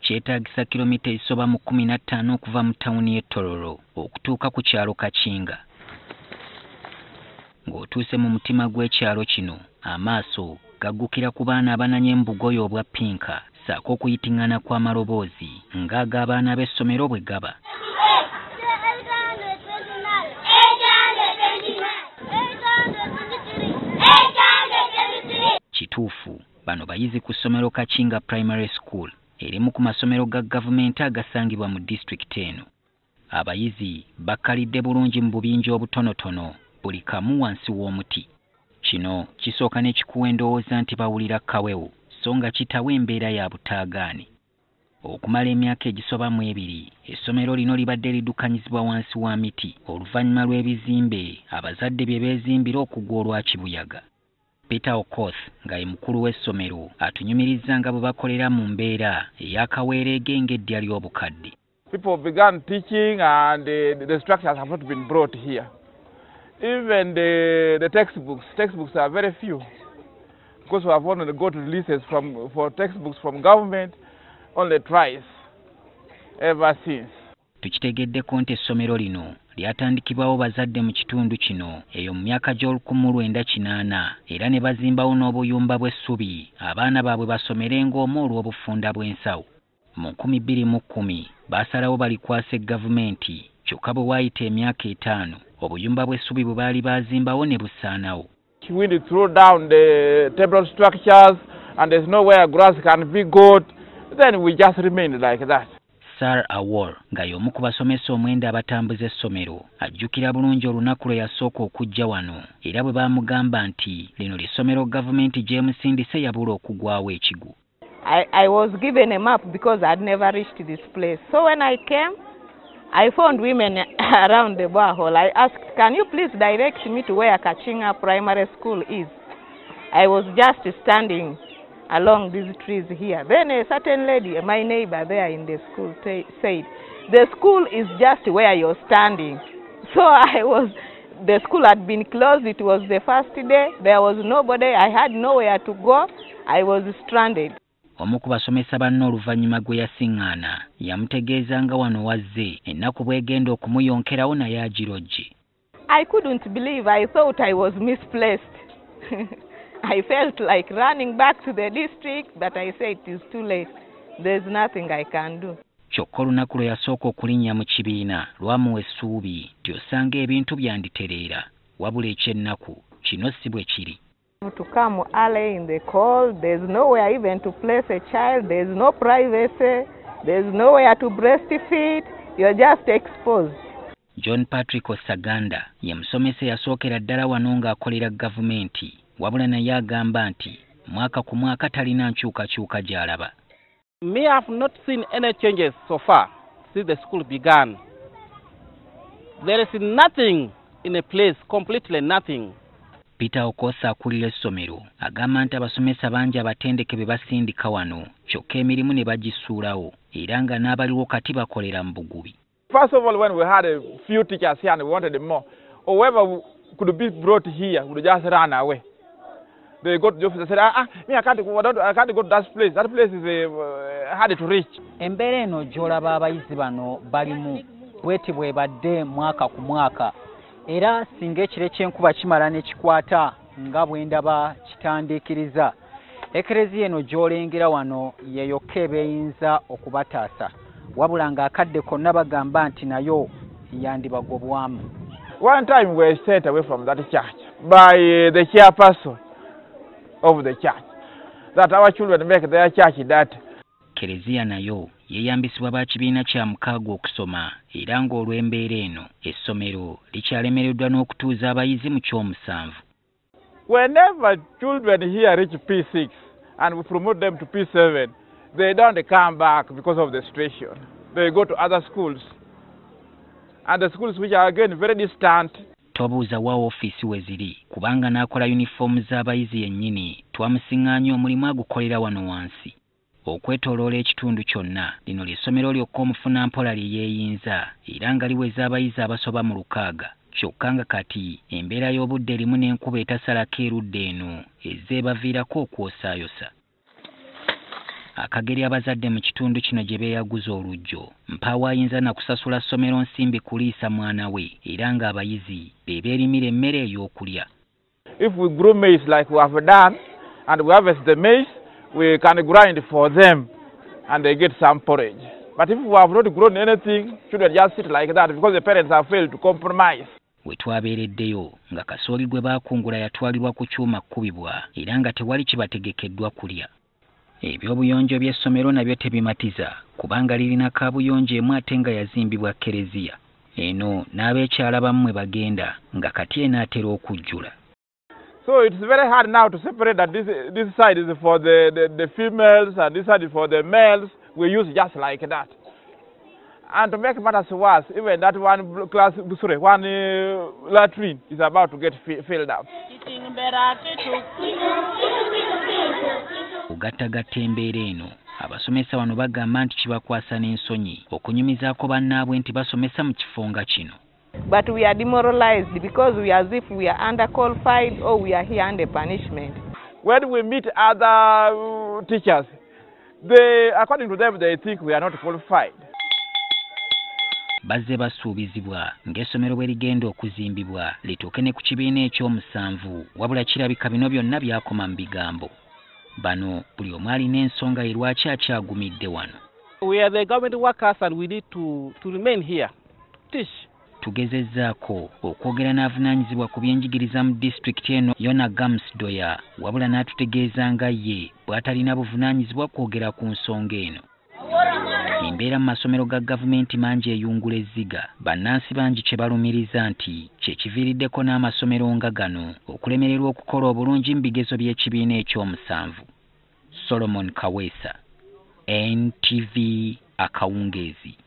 kyetaagisa kilomita ezisoba mu 15 okuva mu tawuni y'e Tororo okutuuka ku kyalo Kachinga. Ng'otuuse mu mutima gw'ekyalo kino, amaaso gaggukira ku baana abananya embugoyo obwa pinka ssaako okuyitingana kw'amaloboozi ng'ag'abaana b'essomero bwe gaba. Kituufu, bano bayizi ku ssomero Kachinga Primary School, erimu ku masomero ga gavumenti agasangibwa mu disitulikiti eno. Abayizi bakkalidde bulungi mu bubinja obutonotono, buli kamu wansi w'omuti. Kino kisooka ne kikuwa endowooza nti bawulira kawewo, so nga kitawa embeera ya butaagaane. Okumala emyaka egisoba mu 2, essomero lino libadde liddukanyizibwa wansi wa miti oluvannyuma lw'ebizimbe abazadde bye beezimbira okugwa olwa kibuyaga. Peter Okoth nga ye mukulu w'essomero atunyumirizza nga bwe bakolera mu mbeera ey'akaweereege ng'eddya ly'obukadde. People began teaching and the structures have not been brought here. Even the textbooks are very few. Because we have only got releases for textbooks from government only twice ever since. Tukitegeddeko nti essomero lino lyatandikibwawo bazadde mu kitundu kino eyo mu myaka gy'ol1980 era ne bazimbawo n'obuyumba bw'essubi abaana baabwe basomerenga omwo olw'obufunda bw'ensawo. Mu 2010 baasalawo balikwasa gavumenti kyokka bwe waayita emyaka 5 obuyumba bw'essubi bwe baali baazimbawo ne busaanawo. We throw down the table structures and there's nowhere grass can be got, then we just remain like that. Sar Awor nga y'omu ku basomesa omwenda abatambuza essomero ajjukira bulungi olunaku lwe yasooka okujja wano era bwe baamugamba nti lino ly'essomero gavumenti gyemusindise yabula okugwawo ekigu. I was given a map because I'd never reached this place. So when I came, I found women around the borehole. I asked, can you please direct me to where Kachinga Primary School is? I was just standing along these trees here. Then a certain lady, my neighbor there in the school, said, the school is just where you're standing. So the school had been closed. It was the first day. There was nobody. I had nowhere to go. I was stranded. Omu ku basomesa banne oluvannyuma gwe yasiŋŋaana yamutegeeza nga wano wazze ennaku bw'egenda okumuyonkerawo naye agirojje. I couldn't believe. I thought I was misplaced. I felt like running back to the district, but I said it is too late. There's nothing I can do. Kyokka olunaku lwe yasooka okulinnya mu kibiina lwamuwa essuubi nti osanga ebintu byanditereera wabula eky'ennaku kino si bwe kiri. To come early in the cold, there's nowhere even to place a child, there's no privacy, there's nowhere to breastfeed, you're just exposed. John Patrick Osaganda ye musomesa yasookera ddala wano ng'akolera gavumenti wabula naye agamba nti mwaka ku mwaka talina nkyukakyuka gy'alaba. Me have not seen any changes so far since the school began. There is nothing in a place, completely nothing. Peter Okosa akulira essomero agamba nti abasomesa bangi abatendeke be basindika wano kyokka emirimu ne bagisuulawo era nga n'abaliwo kati bakolera mu bugubi. First of all, when we had a few teachers here and we wanted more, whoever could be brought here would just run away. They got to the office and said, I can't go to that place. That place is hard to reach. Embeera eno gy'olaba abayizi bano balimu bweti bwe badde mwaka ku mwaka. Era singa ekire ky'enkuba kimala ne kikwata nga bwe ndaba kitandiikiriza. Ekereziya eno gy'olengera wano yeyokka ebeeyinza okubataasa. Wabula ng'akadde konna bagamba nti nayo yandibagobwamu. One time we were sent away from that church by the chairperson of the church that our children make their church that. Kereziya nayo yeeyambisibwa ba kibiina kya mukaaga okusoma era ng'olw'embeera eno essomero likyalemereddwa n'okutuuza abayizi mu ky'omusanvu. Whenever children here reach P6 and we promote them to P7, they don't come back because of the situation. They go to other schools. And the schools which are again very distant. Tobuuza wa ofiisi we ziri kubanga n'akola yunifoomu z'abayizi yennyini twamusiŋŋaanya omulimu agukolera wano wansi. Okwetooloola ekitundu kyonna lino ly'essomero lyokka omufunampola lye yeeyinza era nga liweza abayizi abasoba mu 600 kyokka nga kati embeera y'obudde erimu n'enkuba etasalako erudda eno ezzeebaviirako okwosaayosa. akageri abazadde mu kitundu kino gye beeyaguza olujjo mpaawo ayinza na kusasula ssomero nsimbi kuliisa mwana we era ng'abayizi be beerimira emmere ey'okulya. If we grow maize like we have done and we harvest the maize, we can grind for them and they get some porridge. But if we have not grown anything, children just sit like that because the parents have failed to compromise. We twabeereddeyo nga kasooli gwe baakungula yatwalibwa ku kyuma kkubibwa era nga tewali kibategekeddwa kulya. Ebyobuyonjo by'essomero nabyo tebimatiza kubanga lirina kaabuyonjo emu ate nga yazimbibwa kereziya. Eno n'abeekyala bammwe bagenda nga kati enaatera okujjula. So it's very hard now to separate that this side is for the females and this side is for the males. We use just like that. And to make matters worse, even that one class, one latrine is about to get filled up. Okugattagatta embeera eno, abasomesa bano bagamba nti kibakwasa n'ensonyi okunyumizaako bannaabwe nti basomesa mu kifo nga kino. But we are demoralized because we are as if we are underqualified or we are here under punishment. When we meet other teachers, they, according to them, they think we are not qualified. Bazze basuubizibwa ng'essomero bwe ligenda okuzimbibwa lituuke ne ku kibiina eky'omusanvu wabula kirabika bino byonna byakoma mu bigambo. Bano buli omu alina ensonga ye lwaki akyagumidde wano. We are the government workers and we need to remain here to teach. Tugezezzaako okwogera n'avunaanyizibwa ku byenjigiriza mu disitulikiti eno Yona Gamsdoya wabula n'atutegeeza nga ye bw'atalina buvunaanyizibwa kwogera ku nsonga eno. Embeera mu masomero ga gavumenti mangi eyungula ezziga bannansi bangi kye balumiriza nti kye kiviiriddeko n'amasomero nga gano okulemererwa okukola obulungi mu bigezo by'ekibiina eky'omusanvu. Solomon Kaweesa, NTV Akawungeezi.